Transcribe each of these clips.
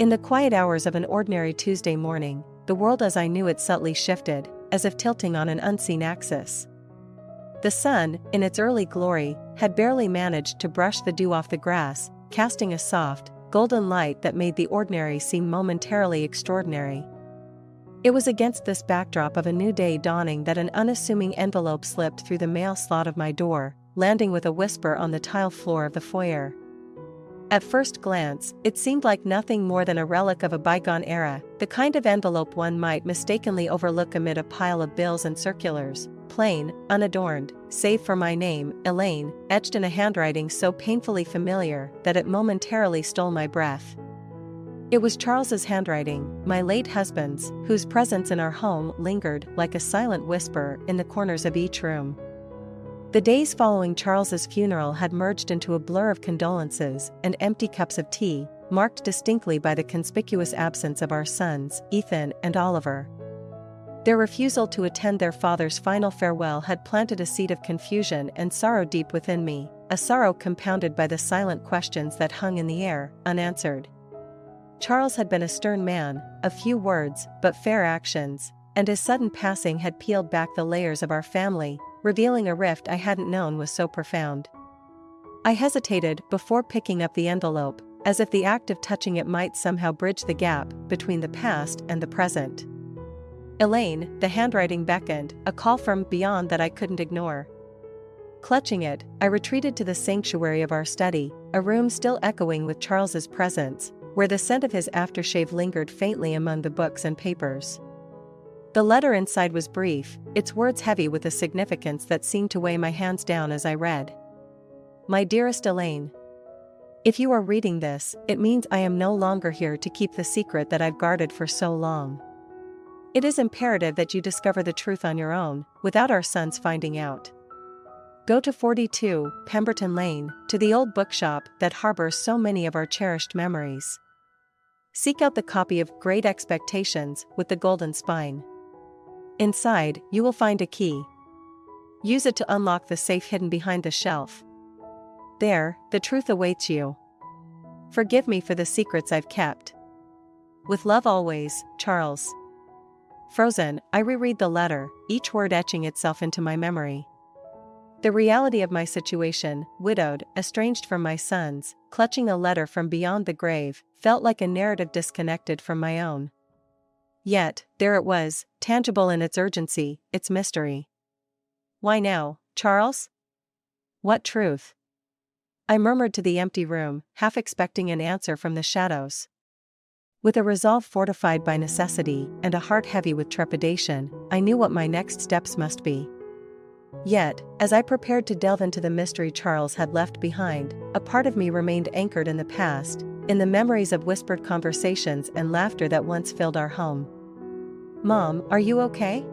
In the quiet hours of an ordinary Tuesday morning, the world as I knew it subtly shifted, as if tilting on an unseen axis. The sun, in its early glory, had barely managed to brush the dew off the grass, casting a soft, golden light that made the ordinary seem momentarily extraordinary. It was against this backdrop of a new day dawning that an unassuming envelope slipped through the mail slot of my door, landing with a whisper on the tile floor of the foyer. At first glance, it seemed like nothing more than a relic of a bygone era, the kind of envelope one might mistakenly overlook amid a pile of bills and circulars, plain, unadorned, save for my name, Elaine, etched in a handwriting so painfully familiar that it momentarily stole my breath. It was Charles's handwriting, my late husband's, whose presence in our home lingered like a silent whisper in the corners of each room. The days following Charles's funeral had merged into a blur of condolences and empty cups of tea, marked distinctly by the conspicuous absence of our sons, Ethan and Oliver. Their refusal to attend their father's final farewell had planted a seed of confusion and sorrow deep within me, a sorrow compounded by the silent questions that hung in the air, unanswered. Charles had been a stern man, of few words but fair actions, and his sudden passing had peeled back the layers of our family, revealing a rift I hadn't known was so profound. I hesitated before picking up the envelope, as if the act of touching it might somehow bridge the gap between the past and the present. Elaine, the handwriting beckoned, a call from beyond that I couldn't ignore. Clutching it, I retreated to the sanctuary of our study, a room still echoing with Charles's presence, where the scent of his aftershave lingered faintly among the books and papers. The letter inside was brief, its words heavy with a significance that seemed to weigh my hands down as I read. My dearest Elaine. If you are reading this, it means I am no longer here to keep the secret that I've guarded for so long. It is imperative that you discover the truth on your own, without our sons finding out. Go to 42, Pemberton Lane, to the old bookshop that harbors so many of our cherished memories. Seek out the copy of Great Expectations with the Golden Spine. Inside, you will find a key. Use it to unlock the safe hidden behind the shelf. There, the truth awaits you. Forgive me for the secrets I've kept. With love always, Charles. Frozen, I reread the letter, each word etching itself into my memory. The reality of my situation, widowed, estranged from my sons, clutching a letter from beyond the grave, felt like a narrative disconnected from my own. Yet, there it was, tangible in its urgency, its mystery. Why now, Charles? What truth? I murmured to the empty room, half expecting an answer from the shadows. With a resolve fortified by necessity and a heart heavy with trepidation, I knew what my next steps must be. Yet, as I prepared to delve into the mystery Charles had left behind, a part of me remained anchored in the past, in the memories of whispered conversations and laughter that once filled our home. Mom, are you okay?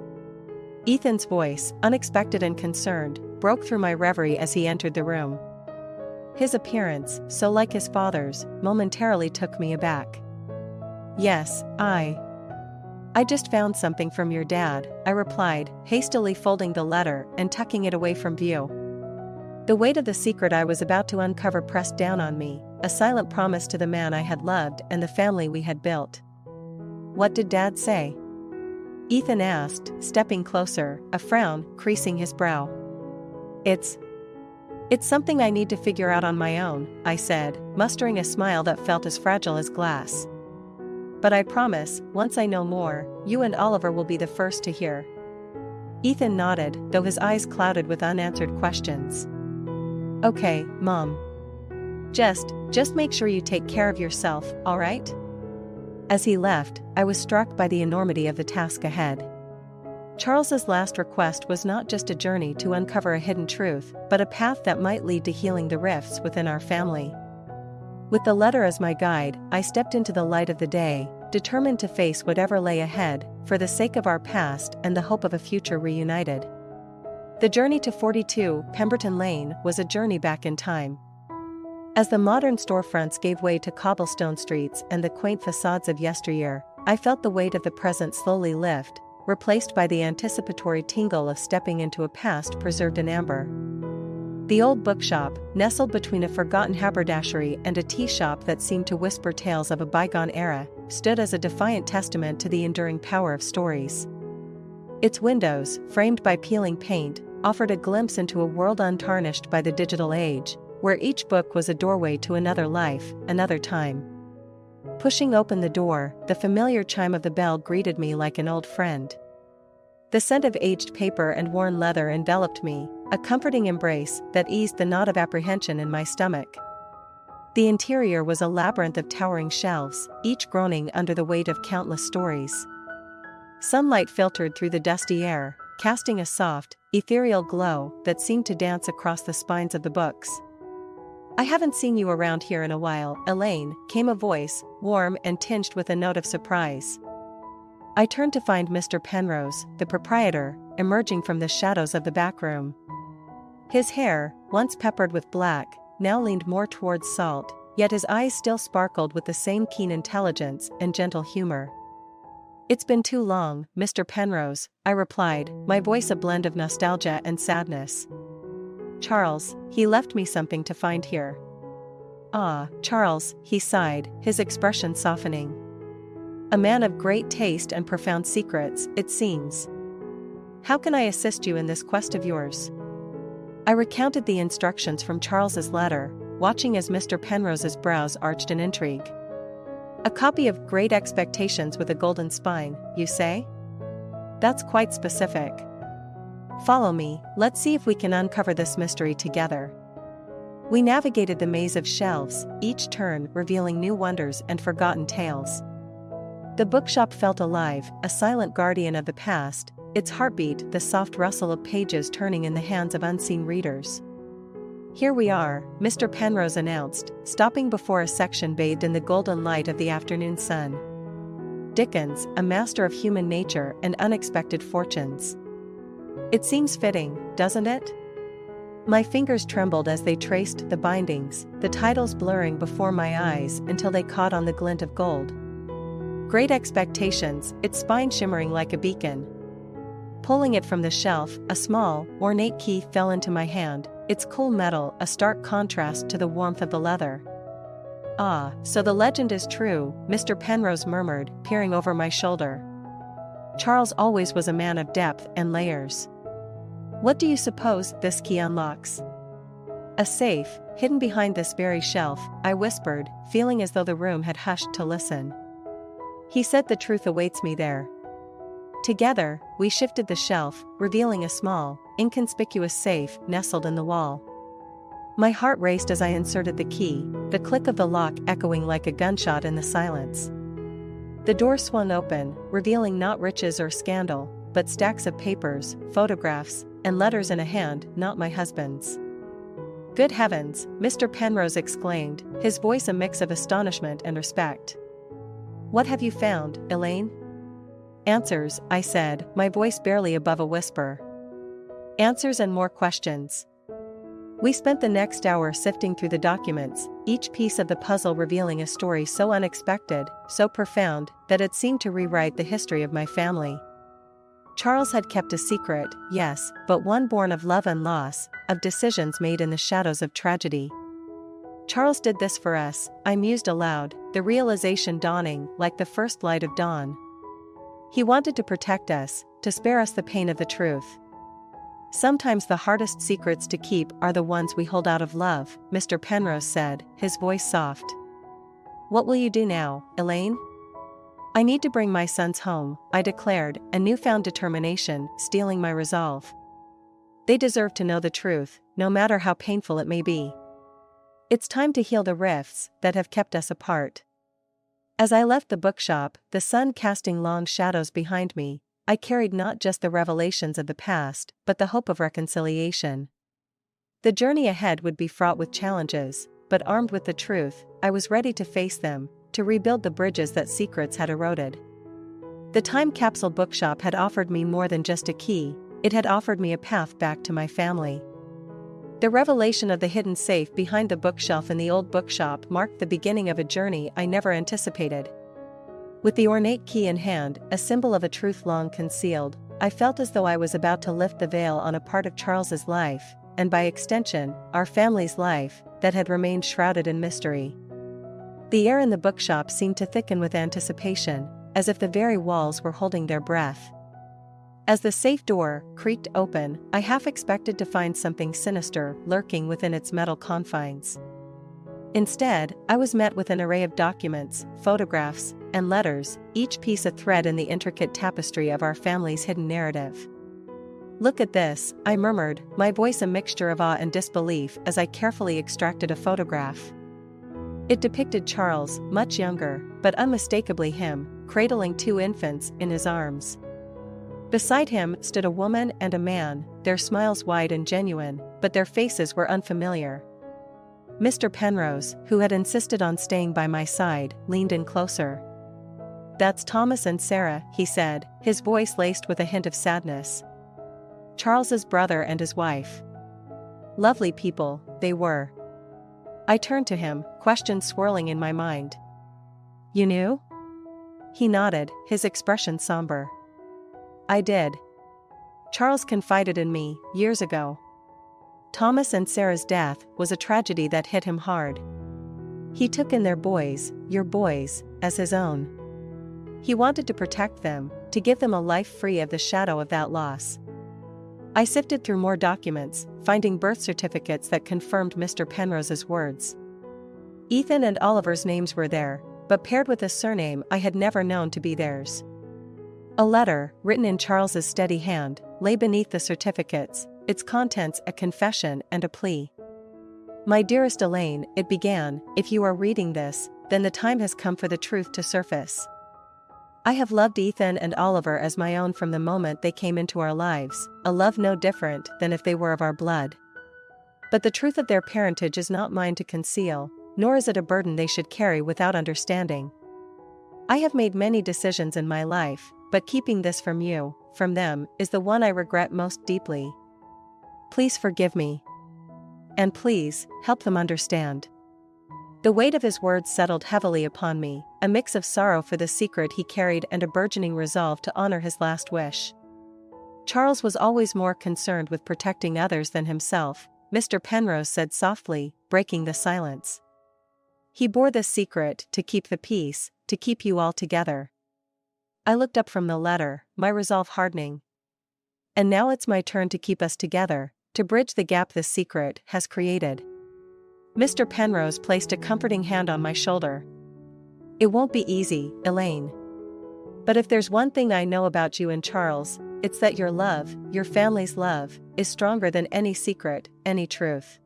Ethan's voice, unexpected and concerned, broke through my reverie as he entered the room. His appearance, so like his father's, momentarily took me aback. Yes, I just found something from your dad, I replied, hastily folding the letter and tucking it away from view. The weight of the secret I was about to uncover pressed down on me, a silent promise to the man I had loved and the family we had built. What did Dad say? Ethan asked, stepping closer, a frown creasing his brow. It's something I need to figure out on my own, I said, mustering a smile that felt as fragile as glass. But I promise, once I know more, you and Oliver will be the first to hear. Ethan nodded, though his eyes clouded with unanswered questions. Okay, Mom. Just make sure you take care of yourself, all right? As he left, I was struck by the enormity of the task ahead. Charles's last request was not just a journey to uncover a hidden truth, but a path that might lead to healing the rifts within our family. With the letter as my guide, I stepped into the light of the day, determined to face whatever lay ahead, for the sake of our past and the hope of a future reunited. The journey to 42, Pemberton Lane, was a journey back in time. As the modern storefronts gave way to cobblestone streets and the quaint facades of yesteryear, I felt the weight of the present slowly lift, replaced by the anticipatory tingle of stepping into a past preserved in amber. The old bookshop, nestled between a forgotten haberdashery and a tea shop that seemed to whisper tales of a bygone era, stood as a defiant testament to the enduring power of stories. Its windows, framed by peeling paint, offered a glimpse into a world untarnished by the digital age, where each book was a doorway to another life, another time. Pushing open the door, the familiar chime of the bell greeted me like an old friend. The scent of aged paper and worn leather enveloped me, a comforting embrace that eased the knot of apprehension in my stomach. The interior was a labyrinth of towering shelves, each groaning under the weight of countless stories. Sunlight filtered through the dusty air, casting a soft, ethereal glow that seemed to dance across the spines of the books. "I haven't seen you around here in a while, Elaine," came a voice, warm and tinged with a note of surprise. I turned to find Mr. Penrose, the proprietor, emerging from the shadows of the back room. His hair, once peppered with black, now leaned more towards salt, yet his eyes still sparkled with the same keen intelligence and gentle humor. "It's been too long, Mr. Penrose," I replied, my voice a blend of nostalgia and sadness. "Charles, he left me something to find here." "Ah, Charles," he sighed, his expression softening. "A man of great taste and profound secrets, it seems. How can I assist you in this quest of yours?" I recounted the instructions from Charles's letter, watching as Mr. Penrose's brows arched in intrigue. "A copy of Great Expectations with a Golden Spine, you say? That's quite specific. Follow me, let's see if we can uncover this mystery together." We navigated the maze of shelves, each turn revealing new wonders and forgotten tales. The bookshop felt alive, a silent guardian of the past, its heartbeat the soft rustle of pages turning in the hands of unseen readers. "Here we are," Mr. Penrose announced, stopping before a section bathed in the golden light of the afternoon sun. "Dickens, a master of human nature and unexpected fortunes. It seems fitting, doesn't it?" My fingers trembled as they traced the bindings, the titles blurring before my eyes until they caught on the glint of gold. Great Expectations, its spine shimmering like a beacon. Pulling it from the shelf, a small, ornate key fell into my hand, its cool metal a stark contrast to the warmth of the leather. "Ah, so the legend is true," Mr. Penrose murmured, peering over my shoulder. "Charles always was a man of depth and layers. What do you suppose this key unlocks?" "A safe, hidden behind this very shelf," I whispered, feeling as though the room had hushed to listen. He said the truth awaits me there. Together, we shifted the shelf, revealing a small, inconspicuous safe nestled in the wall. My heart raced as I inserted the key, the click of the lock echoing like a gunshot in the silence. The door swung open, revealing not riches or scandal, but stacks of papers, photographs, and letters in a hand not my husband's. "Good heavens," Mr. Penrose exclaimed, his voice a mix of astonishment and respect. "What have you found, Elaine?" "Answers," I said, my voice barely above a whisper. "Answers and more questions." We spent the next hour sifting through the documents, each piece of the puzzle revealing a story so unexpected, so profound, that it seemed to rewrite the history of my family. Charles had kept a secret, yes, but one born of love and loss, of decisions made in the shadows of tragedy. "Charles did this for us," I mused aloud, the realization dawning like the first light of dawn. "He wanted to protect us, to spare us the pain of the truth. Sometimes the hardest secrets to keep are the ones we hold out of love," Mr. Penrose said, his voice soft. "What will you do now, Elaine?" "I need to bring my sons home," I declared, a newfound determination stealing my resolve. "They deserve to know the truth, no matter how painful it may be. It's time to heal the rifts that have kept us apart." As I left the bookshop, the sun casting long shadows behind me, I carried not just the revelations of the past, but the hope of reconciliation. The journey ahead would be fraught with challenges, but armed with the truth, I was ready to face them, to rebuild the bridges that secrets had eroded. The time capsule bookshop had offered me more than just a key, it had offered me a path back to my family. The revelation of the hidden safe behind the bookshelf in the old bookshop marked the beginning of a journey I never anticipated. With the ornate key in hand, a symbol of a truth long concealed, I felt as though I was about to lift the veil on a part of Charles's life, and by extension, our family's life, that had remained shrouded in mystery. The air in the bookshop seemed to thicken with anticipation, as if the very walls were holding their breath. As the safe door creaked open, I half expected to find something sinister lurking within its metal confines. Instead, I was met with an array of documents, photographs, and letters, each piece a thread in the intricate tapestry of our family's hidden narrative. "Look at this," I murmured, my voice a mixture of awe and disbelief as I carefully extracted a photograph. It depicted Charles, much younger, but unmistakably him, cradling 2 infants in his arms. Beside him stood a woman and a man, their smiles wide and genuine, but their faces were unfamiliar. Mr. Penrose, who had insisted on staying by my side, leaned in closer. "That's Thomas and Sarah," he said, his voice laced with a hint of sadness. "Charles's brother and his wife. Lovely people, they were." I turned to him, questions swirling in my mind. "You knew?" He nodded, his expression somber. "I did. Charles confided in me, years ago. Thomas and Sarah's death was a tragedy that hit him hard. He took in their boys, your boys, as his own. He wanted to protect them, to give them a life free of the shadow of that loss." I sifted through more documents, finding birth certificates that confirmed Mr. Penrose's words. Ethan and Oliver's names were there, but paired with a surname I had never known to be theirs. A letter, written in Charles's steady hand, lay beneath the certificates, its contents a confession and a plea. "My dearest Elaine," it began, "if you are reading this, then the time has come for the truth to surface. I have loved Ethan and Oliver as my own from the moment they came into our lives, a love no different than if they were of our blood. But the truth of their parentage is not mine to conceal, nor is it a burden they should carry without understanding. I have made many decisions in my life, but keeping this from you, from them, is the one I regret most deeply. Please forgive me. And please, help them understand." The weight of his words settled heavily upon me, a mix of sorrow for the secret he carried and a burgeoning resolve to honor his last wish. "Charles was always more concerned with protecting others than himself," Mr. Penrose said softly, breaking the silence. "He bore this secret to keep the peace, to keep you all together." I looked up from the letter, my resolve hardening. "And now it's my turn to keep us together, to bridge the gap this secret has created." Mr. Penrose placed a comforting hand on my shoulder. "It won't be easy, Elaine. But if there's one thing I know about you and Charles, it's that your love, your family's love, is stronger than any secret, any truth."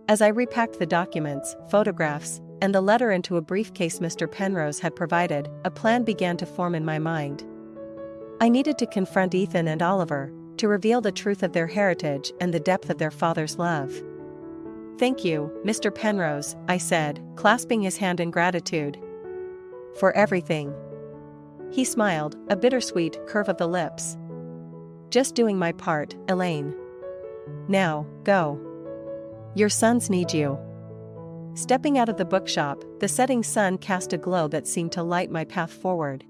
As I repacked the documents, photographs, and the letter into a briefcase Mr. Penrose had provided, a plan began to form in my mind. I needed to confront Ethan and Oliver, to reveal the truth of their heritage and the depth of their father's love. "Thank you, Mr. Penrose," I said, clasping his hand in gratitude. "For everything." He smiled, a bittersweet curve of the lips. "Just doing my part, Elaine. Now, go. Your sons need you." Stepping out of the bookshop, the setting sun cast a glow that seemed to light my path forward.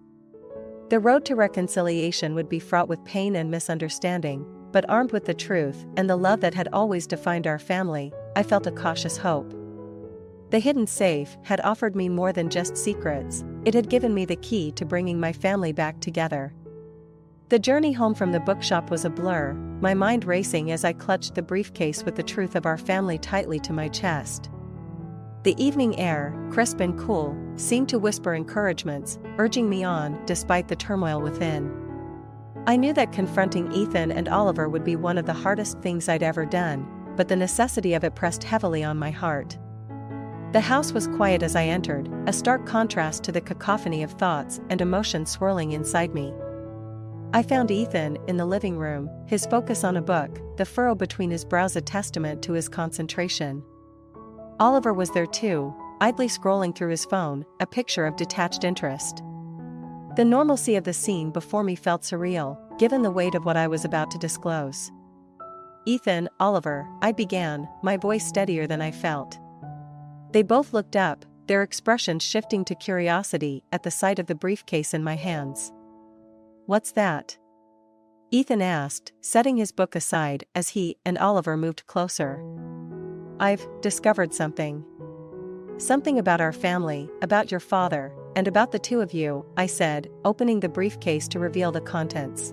The road to reconciliation would be fraught with pain and misunderstanding, but armed with the truth and the love that had always defined our family, I felt a cautious hope. The hidden safe had offered me more than just secrets, it had given me the key to bringing my family back together. The journey home from the bookshop was a blur, my mind racing as I clutched the briefcase with the truth of our family tightly to my chest. The evening air, crisp and cool, seemed to whisper encouragements, urging me on despite the turmoil within. I knew that confronting Ethan and Oliver would be one of the hardest things I'd ever done, but the necessity of it pressed heavily on my heart. The house was quiet as I entered, a stark contrast to the cacophony of thoughts and emotions swirling inside me. I found Ethan in the living room, his focus on a book, the furrow between his brows a testament to his concentration. Oliver was there too, idly scrolling through his phone, a picture of detached interest. The normalcy of the scene before me felt surreal, given the weight of what I was about to disclose. "Ethan, Oliver," I began, my voice steadier than I felt. They both looked up, their expressions shifting to curiosity at the sight of the briefcase in my hands. "What's that?" Ethan asked, setting his book aside as he and Oliver moved closer. I've discovered something. Something about our family, about your father, and about the two of you, I said, opening the briefcase to reveal the contents.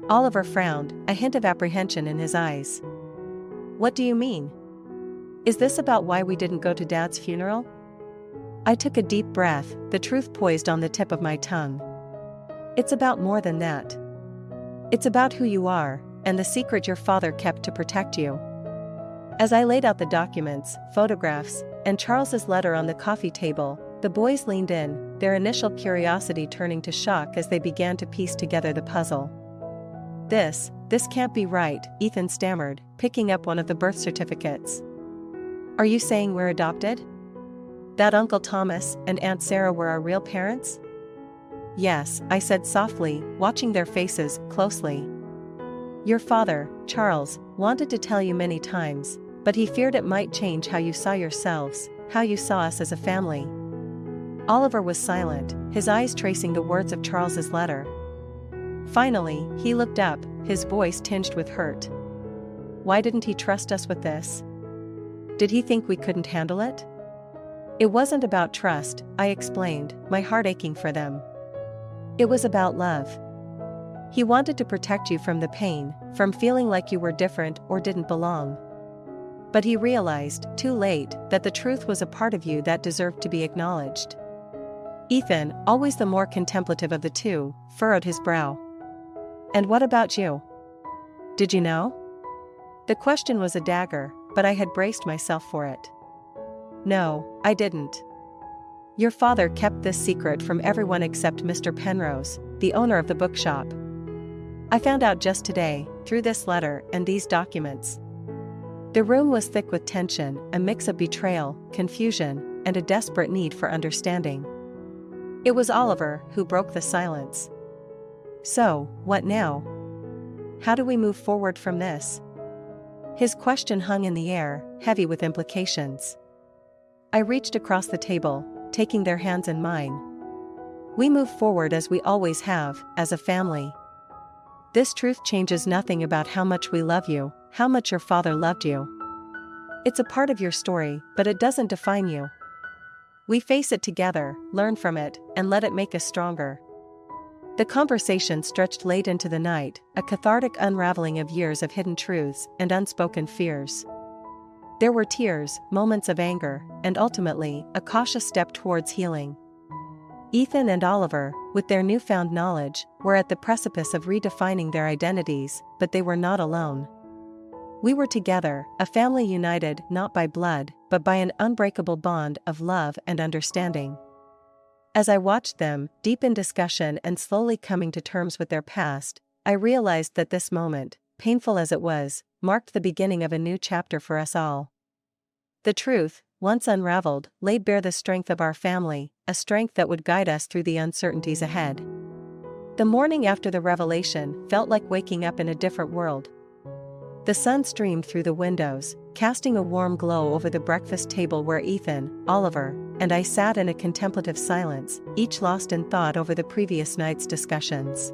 Oliver frowned, a hint of apprehension in his eyes. What do you mean? Is this about why we didn't go to Dad's funeral? I took a deep breath, the truth poised on the tip of my tongue. It's about more than that. It's about who you are, and the secret your father kept to protect you. As I laid out the documents, photographs, and Charles's letter on the coffee table, the boys leaned in, their initial curiosity turning to shock as they began to piece together the puzzle. This can't be right, Ethan stammered, picking up one of the birth certificates. Are you saying we're adopted? That Uncle Thomas and Aunt Sarah were our real parents? Yes, I said softly, watching their faces closely. Your father, Charles, wanted to tell you many times, but he feared it might change how you saw yourselves, how you saw us as a family. Oliver was silent, his eyes tracing the words of Charles's letter. Finally, he looked up, his voice tinged with hurt. Why didn't he trust us with this? Did he think we couldn't handle it? It wasn't about trust, I explained, my heart aching for them. It was about love. He wanted to protect you from the pain, from feeling like you were different or didn't belong. But he realized, too late, that the truth was a part of you that deserved to be acknowledged. Ethan, always the more contemplative of the two, furrowed his brow. And what about you? Did you know? The question was a dagger, but I had braced myself for it. No, I didn't. Your father kept this secret from everyone except Mr. Penrose, the owner of the bookshop. I found out just today, through this letter and these documents. The room was thick with tension, a mix of betrayal, confusion, and a desperate need for understanding. It was Oliver who broke the silence. So, what now? How do we move forward from this? His question hung in the air, heavy with implications. I reached across the table, taking their hands in mine. We move forward as we always have, as a family. This truth changes nothing about how much we love you, how much your father loved you. It's a part of your story, but it doesn't define you. We face it together, learn from it, and let it make us stronger. The conversation stretched late into the night, a cathartic unraveling of years of hidden truths and unspoken fears. There were tears, moments of anger, and ultimately, a cautious step towards healing. Ethan and Oliver, with their newfound knowledge, were at the precipice of redefining their identities, but they were not alone. We were together, a family united not by blood, but by an unbreakable bond of love and understanding. As I watched them, deep in discussion and slowly coming to terms with their past, I realized that this moment, painful as it was, marked the beginning of a new chapter for us all. The truth, once unraveled, laid bare the strength of our family, a strength that would guide us through the uncertainties ahead. The morning after the revelation felt like waking up in a different world. The sun streamed through the windows, casting a warm glow over the breakfast table where Ethan, Oliver, and I sat in a contemplative silence, each lost in thought over the previous night's discussions.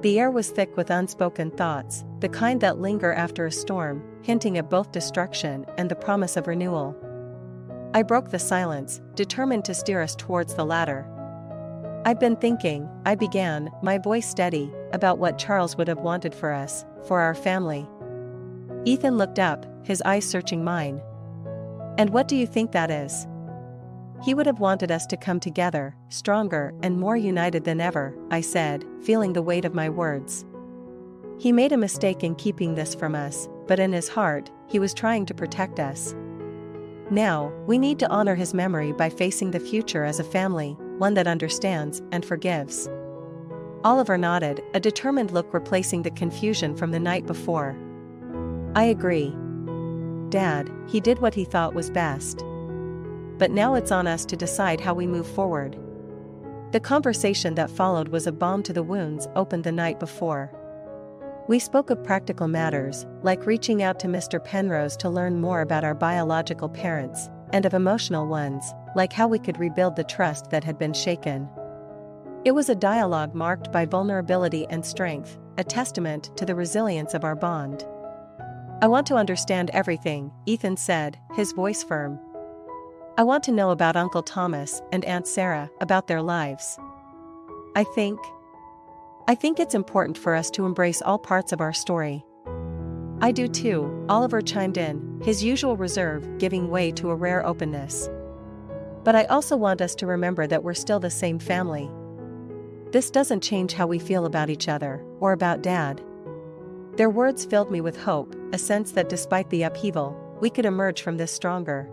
The air was thick with unspoken thoughts, the kind that linger after a storm, hinting at both destruction and the promise of renewal. I broke the silence, determined to steer us towards the latter. I've been thinking, I began, my voice steady, about what Charles would have wanted for us, for our family. Ethan looked up, his eyes searching mine. And what do you think that is? He would have wanted us to come together, stronger and more united than ever, I said, feeling the weight of my words. He made a mistake in keeping this from us, but in his heart, he was trying to protect us. Now, we need to honor his memory by facing the future as a family, one that understands and forgives. Oliver nodded, a determined look replacing the confusion from the night before. I agree. Dad, he did what he thought was best. But now it's on us to decide how we move forward. The conversation that followed was a balm to the wounds opened the night before. We spoke of practical matters, like reaching out to Mr. Penrose to learn more about our biological parents, and of emotional ones, like how we could rebuild the trust that had been shaken. It was a dialogue marked by vulnerability and strength, a testament to the resilience of our bond. "I want to understand everything," Ethan said, his voice firm. "I want to know about Uncle Thomas and Aunt Sarah, about their lives. I think it's important for us to embrace all parts of our story." "I do too," Oliver chimed in, his usual reserve giving way to a rare openness. "But I also want us to remember that we're still the same family. This doesn't change how we feel about each other, or about Dad." Their words filled me with hope, a sense that despite the upheaval, we could emerge from this stronger.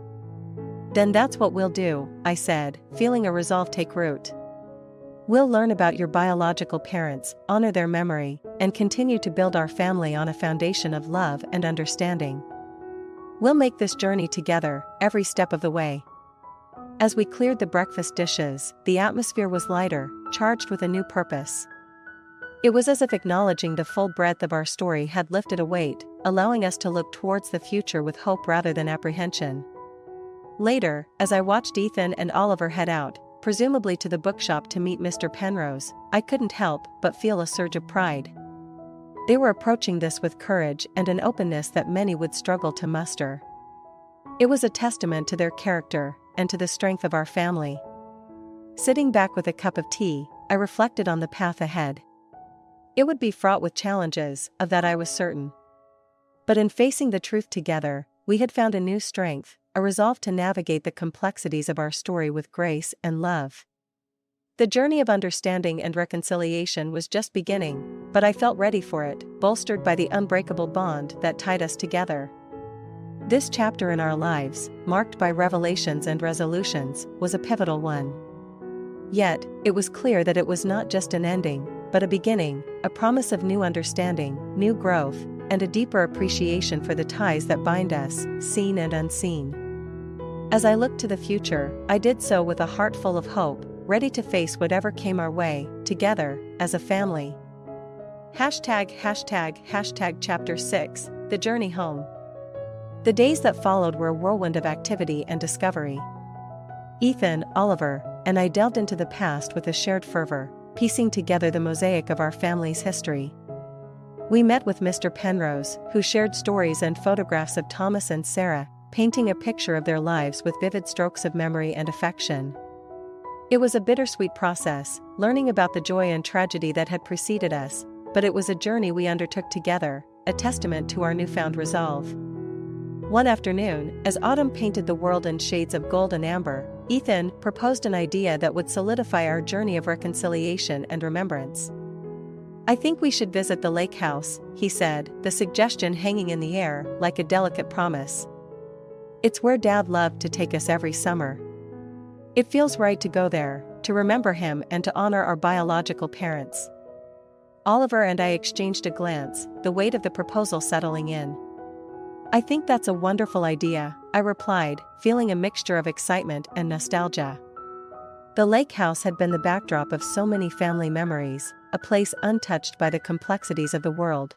"Then that's what we'll do," I said, feeling a resolve take root. "We'll learn about your biological parents, honor their memory, and continue to build our family on a foundation of love and understanding. We'll make this journey together, every step of the way." As we cleared the breakfast dishes, the atmosphere was lighter, charged with a new purpose. It was as if acknowledging the full breadth of our story had lifted a weight, allowing us to look towards the future with hope rather than apprehension. Later, as I watched Ethan and Oliver head out, presumably to the bookshop to meet Mr. Penrose, I couldn't help but feel a surge of pride. They were approaching this with courage and an openness that many would struggle to muster. It was a testament to their character, and to the strength of our family. Sitting back with a cup of tea, I reflected on the path ahead. It would be fraught with challenges, of that I was certain. But in facing the truth together, we had found a new strength, a resolve to navigate the complexities of our story with grace and love. The journey of understanding and reconciliation was just beginning, but I felt ready for it, bolstered by the unbreakable bond that tied us together. This chapter in our lives, marked by revelations and resolutions, was a pivotal one. Yet, it was clear that it was not just an ending, but a beginning, a promise of new understanding, new growth, and a deeper appreciation for the ties that bind us, seen and unseen. As I looked to the future, I did so with a heart full of hope, ready to face whatever came our way, together, as a family. ### Chapter 6, The Journey Home. The days that followed were a whirlwind of activity and discovery. Ethan, Oliver, and I delved into the past with a shared fervor, piecing together the mosaic of our family's history. We met with Mr. Penrose, who shared stories and photographs of Thomas and Sarah, painting a picture of their lives with vivid strokes of memory and affection. It was a bittersweet process, learning about the joy and tragedy that had preceded us, but it was a journey we undertook together, a testament to our newfound resolve. One afternoon, as autumn painted the world in shades of gold and amber, Ethan proposed an idea that would solidify our journey of reconciliation and remembrance. "I think we should visit the lake house," he said, the suggestion hanging in the air, like a delicate promise. "It's where Dad loved to take us every summer. It feels right to go there, to remember him and to honor our biological parents." Oliver and I exchanged a glance, the weight of the proposal settling in. "I think that's a wonderful idea," I replied, feeling a mixture of excitement and nostalgia. The lake house had been the backdrop of so many family memories, a place untouched by the complexities of the world.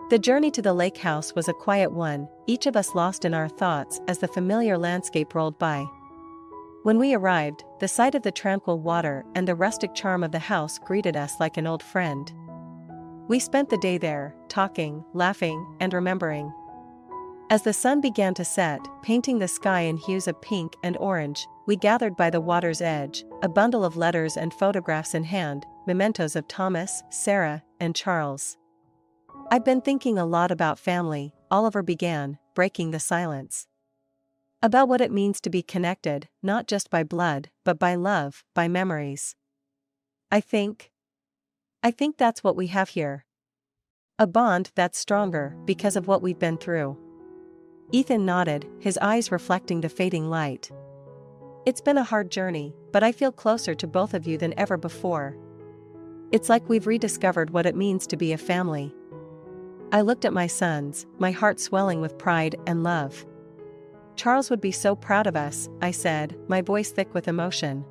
The journey to the lake house was a quiet one, each of us lost in our thoughts as the familiar landscape rolled by. When we arrived, the sight of the tranquil water and the rustic charm of the house greeted us like an old friend. We spent the day there, talking, laughing, and remembering. As the sun began to set, painting the sky in hues of pink and orange, we gathered by the water's edge, a bundle of letters and photographs in hand, mementos of Thomas, Sarah, and Charles. "I've been thinking a lot about family," Oliver began, breaking the silence. "About what it means to be connected, not just by blood, but by love, by memories. I think that's what we have here. A bond that's stronger because of what we've been through." Ethan nodded, his eyes reflecting the fading light. "It's been a hard journey, but I feel closer to both of you than ever before. It's like we've rediscovered what it means to be a family." I looked at my sons, my heart swelling with pride and love. "Charles would be so proud of us," I said, my voice thick with emotion.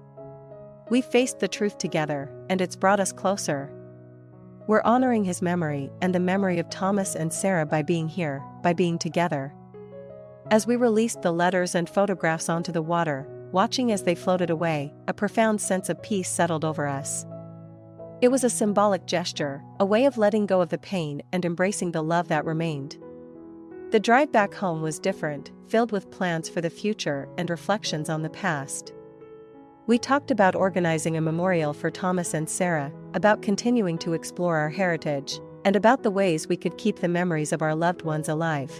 "We've faced the truth together, and it's brought us closer. We're honoring his memory and the memory of Thomas and Sarah by being here, by being together." As we released the letters and photographs onto the water, watching as they floated away, a profound sense of peace settled over us. It was a symbolic gesture, a way of letting go of the pain and embracing the love that remained. The drive back home was different, filled with plans for the future and reflections on the past. We talked about organizing a memorial for Thomas and Sarah, about continuing to explore our heritage, and about the ways we could keep the memories of our loved ones alive.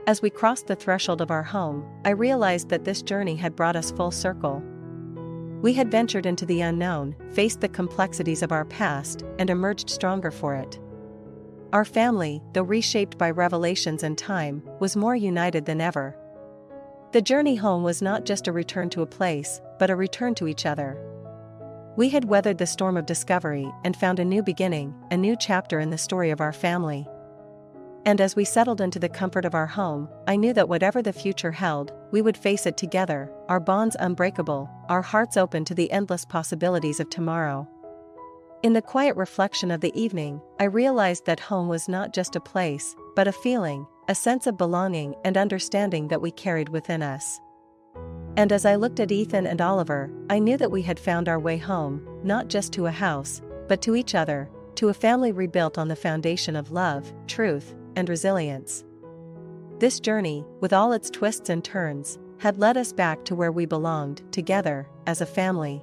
As we crossed the threshold of our home, I realized that this journey had brought us full circle. We had ventured into the unknown, faced the complexities of our past, and emerged stronger for it. Our family, though reshaped by revelations and time, was more united than ever. The journey home was not just a return to a place, but a return to each other. We had weathered the storm of discovery and found a new beginning, a new chapter in the story of our family. And as we settled into the comfort of our home, I knew that whatever the future held, we would face it together, our bonds unbreakable, our hearts open to the endless possibilities of tomorrow. In the quiet reflection of the evening, I realized that home was not just a place, but a feeling, a sense of belonging and understanding that we carried within us. And as I looked at Ethan and Oliver, I knew that we had found our way home, not just to a house, but to each other, to a family rebuilt on the foundation of love, truth, and resilience. This journey, with all its twists and turns, had led us back to where we belonged, together, as a family.